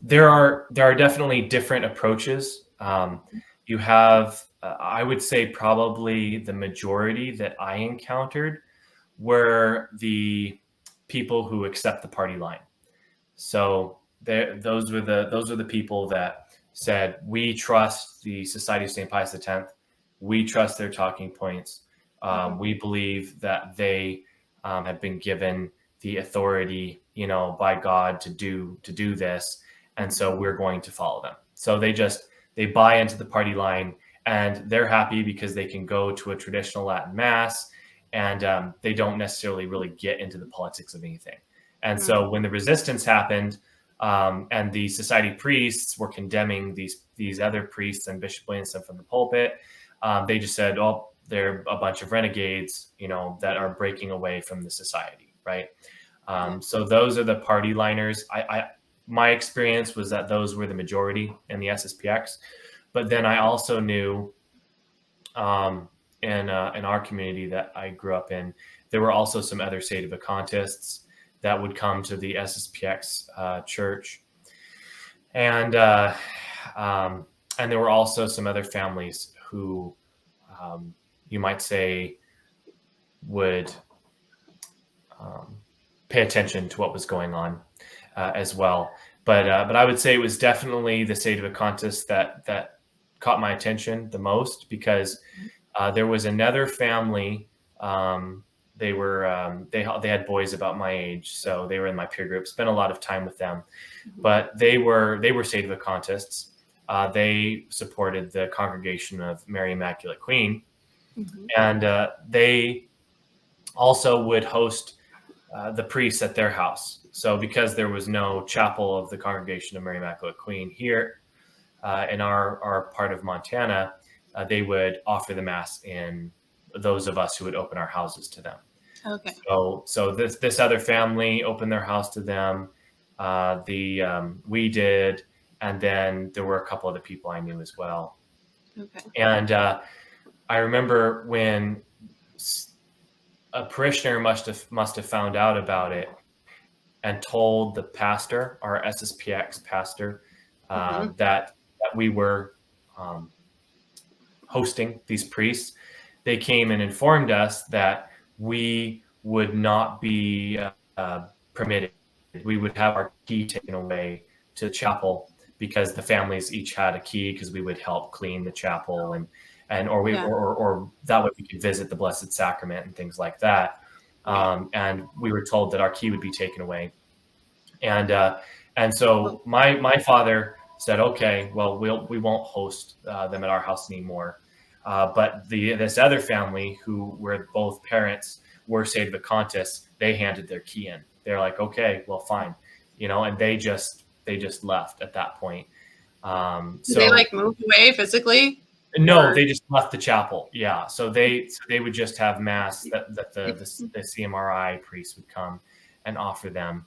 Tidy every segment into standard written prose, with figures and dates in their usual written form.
There are definitely different approaches. You have, I would say, probably the majority that I encountered were the people who accept the party line. So those were the people that said, we trust the Society of St. Pius X. We trust their talking points. We believe that they have been given the authority, by God to do this, and so we're going to follow them. So they buy into the party line, and they're happy because they can go to a traditional Latin mass, and they don't necessarily really get into the politics of anything. And so when the resistance happened, and the society priests were condemning these other priests and Bishop Williamson from the pulpit, they just said, "Oh, they're a bunch of renegades, that are breaking away from the society," right? So those are the party liners. My experience was that those were the majority in the SSPX, but then I also knew, in our community that I grew up in, there were also some other Sede-vacantists that would come to the SSPX church, and there were also some other families who, you might say, would pay attention to what was going on as well. But I would say it was definitely the Sede-vacantists that caught my attention the most, because there was another family. They had boys about my age, so they were in my peer group. Spent a lot of time with them, but they were Sede-vacantists. They supported the Congregation of Mary Immaculate Queen, and they also would host the priests at their house. So because there was no chapel of the Congregation of Mary Immaculate Queen here in our part of Montana, they would offer the mass in those of us who would open our houses to them. Okay. So this other family opened their house to them. We did, and then there were a couple other people I knew as well. Okay. And I remember when a parishioner must have found out about it and told the pastor, our SSPX pastor, that we were hosting these priests. They came and informed us that we would not be permitted. We would have our key taken away to the chapel, because the families each had a key, because we would help clean the chapel or that way we could visit the Blessed Sacrament and things like that. And we were told that our key would be taken away. And so my father said, okay, well, we won't host them at our house anymore. But this other family, who were both parents, were Sede-vacantists, they handed their key in. They're like, okay, well, fine, and they just left at that point. Did they moved away physically? No, they just left the chapel. Yeah, so they would just have mass that the CMRI priest would come and offer them.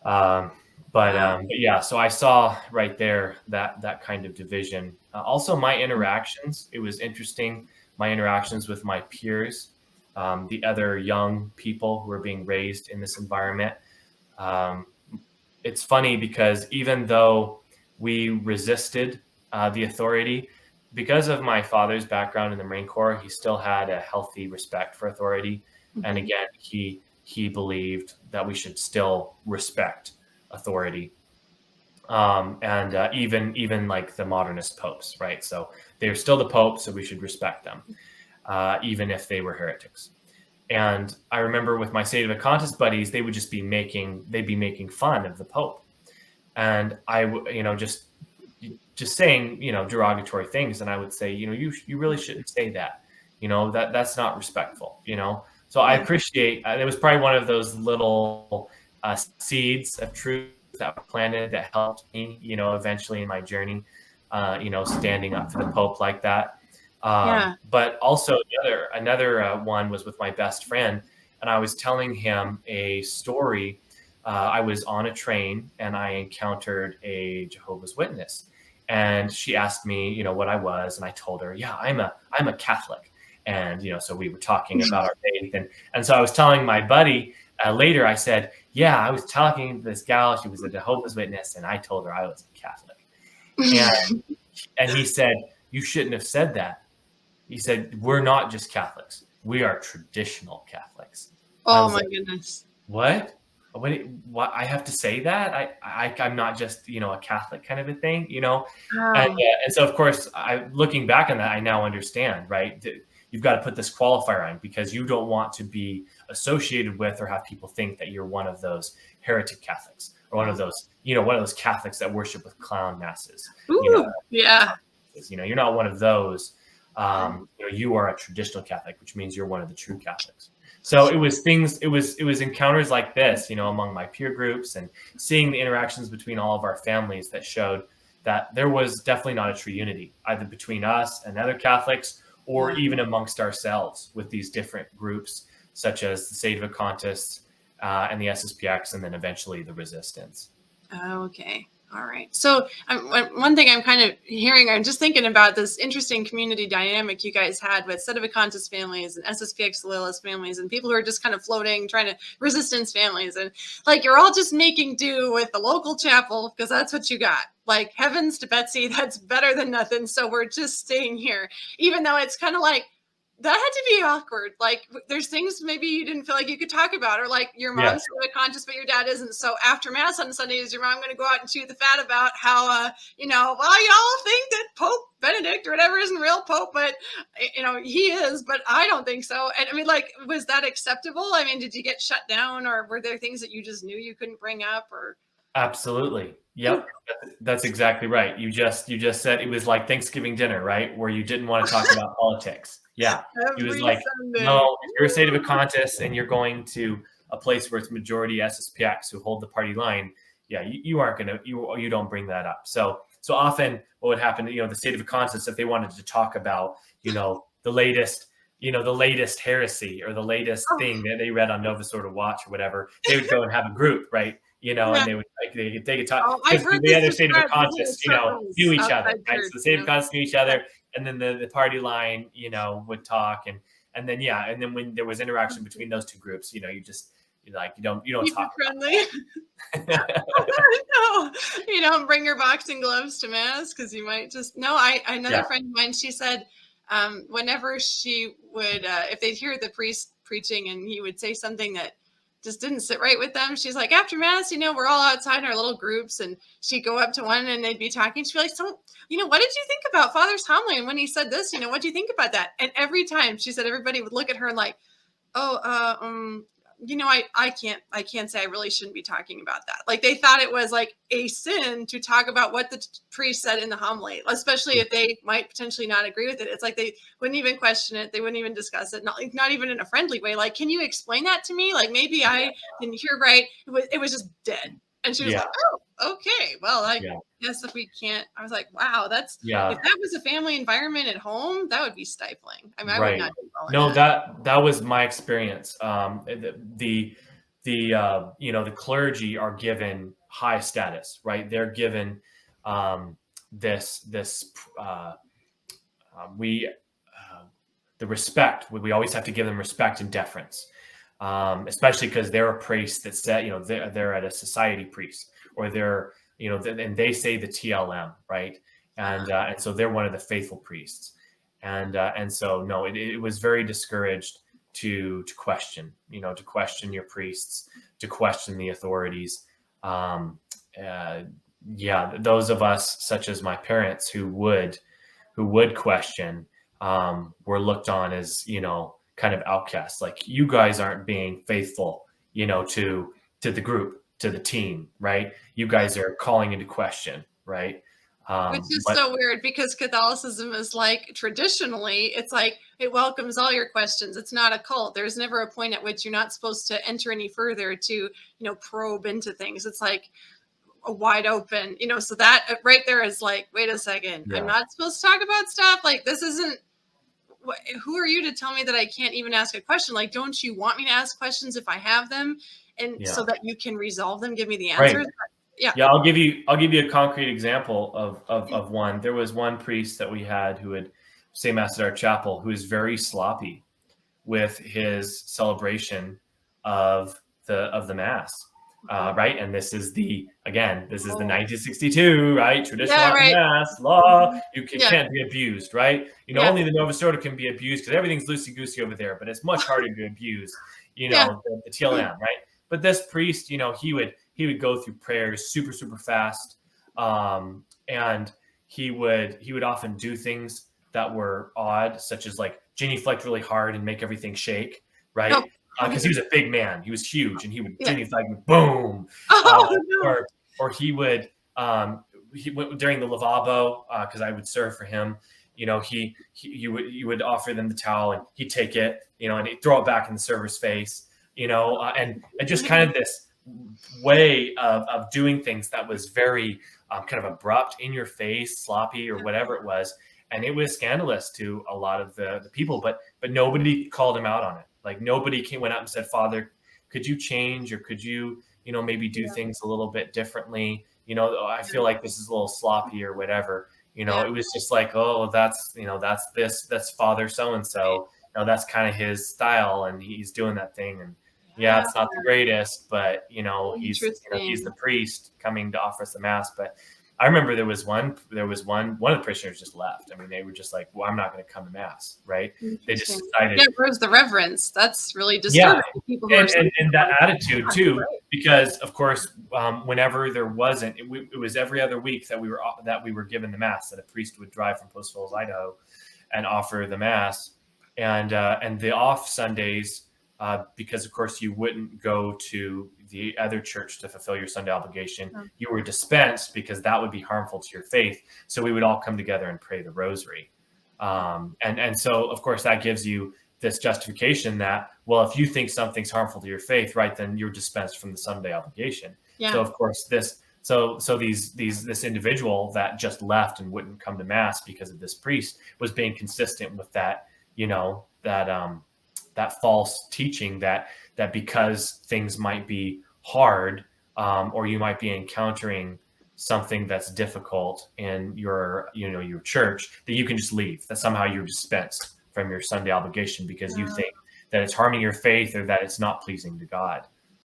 But yeah, so I saw right there that kind of division. Also, my interactions, it was interesting. My interactions with my peers, the other young people who were being raised in this environment. It's funny because even though we resisted the authority, because of my father's background in the Marine Corps, he still had a healthy respect for authority. And again, he believed that we should still respect authority. And even like the modernist popes, right? So they're still the popes, so we should respect them, even if they were heretics. And I remember with my Sede-vacantist buddies, they would just be making fun of the Pope. And I, just saying, derogatory things. And I would say, you really shouldn't say that, that's not respectful, So I appreciate, it was probably one of those little seeds of truth that were planted that helped me, eventually in my journey, standing up for the Pope like that. But also another one was with my best friend, and I was telling him a story. I was on a train and I encountered a Jehovah's Witness, and she asked me, what I was, and I told her, yeah, I'm a Catholic. And, so we were talking about our faith. And so I was telling my buddy later, I said, yeah, I was talking to this gal. She was a Jehovah's Witness, and I told her I was a Catholic. And he said, you shouldn't have said that. He said, we're not just Catholics. We are traditional Catholics. Oh my goodness. What? What? I have to say that? I'm not just, a Catholic kind of a thing, Wow. And so, of course, looking back on that, I now understand, right? You've got to put this qualifier on because you don't want to be associated with or have people think that you're one of those heretic Catholics or one of those, one of those Catholics that worship with clown masses. Ooh, yeah. You're not one of those. You are a traditional Catholic, which means you're one of the true Catholics. So it was encounters like this, among my peer groups and seeing the interactions between all of our families that showed that there was definitely not a true unity, either between us and other Catholics or even amongst ourselves with these different groups, such as the Sede-vacantists and the SSPX, and then eventually the Resistance. Okay. All right. So one thing I'm kind of hearing, I'm just thinking about this interesting community dynamic you guys had with Sede-vacantist families and SSPX loyalist families and people who are just kind of floating, trying to resistance families. And like, you're all just making do with the local chapel because that's what you got. Like, heavens to Betsy, that's better than nothing. So we're just staying here, even though it's kind of like, that had to be awkward. Like, there's things maybe you didn't feel like you could talk about, or like your mom's conscious, but your dad isn't. So after Mass on Sunday, is your mom going to go out and chew the fat about how, well, y'all think that Pope Benedict or whatever isn't real Pope, but, he is, but I don't think so. And I mean, like, was that acceptable? I mean, did you get shut down, or were there things that you just knew you couldn't bring up? Or Absolutely. Yep. That's exactly right. You just said it was like Thanksgiving dinner, right? Where you didn't want to talk about politics. Yeah. It was like, Sunday. No, if you're a Sede-vacantist and you're going to a place where it's majority SSPX who hold the party line, yeah, you aren't going to, you don't bring that up. So often what would happen, the Sede-vacantists, if they wanted to talk about, the latest heresy or the latest thing that they read on Novus Ordo Watch or whatever, they would go and have a group, right? And they would they could talk because the other Sede-vacantists, knew each other, right? So the Sede-vacantists knew each other, and then the party line, would talk, and then when there was interaction between those two groups, you don't keep talk friendly. No, you don't bring your boxing gloves to Mass because you might just another friend of mine, she said whenever she would if they'd hear the priest preaching and he would say something that just didn't sit right with them, she's like, after Mass, we're all outside in our little groups, and she'd go up to one and they'd be talking. She'd be like, so, what did you think about Father's homily? And when he said this, what do you think about that? And every time she said, everybody would look at her and like, I can't say I really shouldn't be talking about that. Like, they thought it was like a sin to talk about what the priest said in the homily, especially if they might potentially not agree with it. It's like they wouldn't even question it. They wouldn't even discuss it. Not even in a friendly way. Like, can you explain that to me? Like, maybe I didn't hear right. It was just dead. And she was like, oh, okay. Well, I guess if we can't, I was like, wow, if that was a family environment at home, that would be stifling. I mean, I would not do well. No, that was my experience. The clergy are given high status, right? They're given the respect. We always have to give them respect and deference. Especially because they're a priest that said, they're at a society priest, or they're, and they say the TLM, right? And so they're one of the faithful priests. And so, no, it was very discouraged to question, to question your priests, to question the authorities. Those of us, such as my parents, who would question, were looked on as, kind of outcasts. Like, you guys aren't being faithful, to the group, to the team, right? You guys are calling into question, right? Which is so weird, because Catholicism is like, traditionally, it's like it welcomes all your questions. It's not a cult. There's never a point at which you're not supposed to enter any further to, probe into things. It's like a wide open, so that right there is like, wait a second, I'm not supposed to talk about stuff. Like, this isn't, who are you to tell me that I can't even ask a question? Like, don't you want me to ask questions if I have them, and so that you can resolve them, give me the answers? Right. I'll give you a concrete example of one. There was one priest that we had who would say Mass at our chapel, who is very sloppy with his celebration of the Mass. right? And this is the 1962, right? Traditional right. mass law. You Yeah. can't be abused, right? Yeah. Only the Novus Ordo can be abused because everything's loosey-goosey over there, but it's much harder to abuse, Yeah. the TLM, right? But this priest, he would go through prayers super, super fast. And he would often do things that were odd, such as like genuflect really hard and make everything shake, right? Because he was a big man, he was huge, and he would genuflect, boom. Oh, no. Or he would he went during the lavabo, because I would serve for him. You would offer them the towel, and he'd take it, and he'd throw it back in the server's face, and just kind of this way of doing things that was very kind of abrupt, in your face, sloppy, or whatever it was. And it was scandalous to a lot of the people, but nobody called him out on it. Like nobody went out and said, Father, could you change, or could you, maybe do things a little bit differently? I feel like this is a little sloppy or whatever. It was just like, oh, that's Father so-and-so. That's kind of his style, and he's doing that thing. And it's not the greatest, but he's the priest coming to offer us the mass. But I remember one of the parishioners just left. I mean, they were just like, well, I'm not going to come to mass, right? They just decided. Yeah, where's the reverence? That's really disturbing. People and that attitude too, because of course, whenever there wasn't, it was every other week that we were given the mass, that a priest would drive from Post Falls, Idaho, and offer the mass, and the off Sundays. Because of course you wouldn't go to the other church to fulfill your Sunday obligation. You were dispensed because that would be harmful to your faith. So we would all come together and pray the rosary. And so of course that gives you this justification that, well, if you think something's harmful to your faith, right, then you're dispensed from the Sunday obligation. Yeah. So of course this individual that just left and wouldn't come to mass because of this priest was being consistent with that, that false teaching that because things might be hard, or you might be encountering something that's difficult in your church, that you can just leave, that somehow you're dispensed from your Sunday obligation because you think that it's harming your faith or that it's not pleasing to God.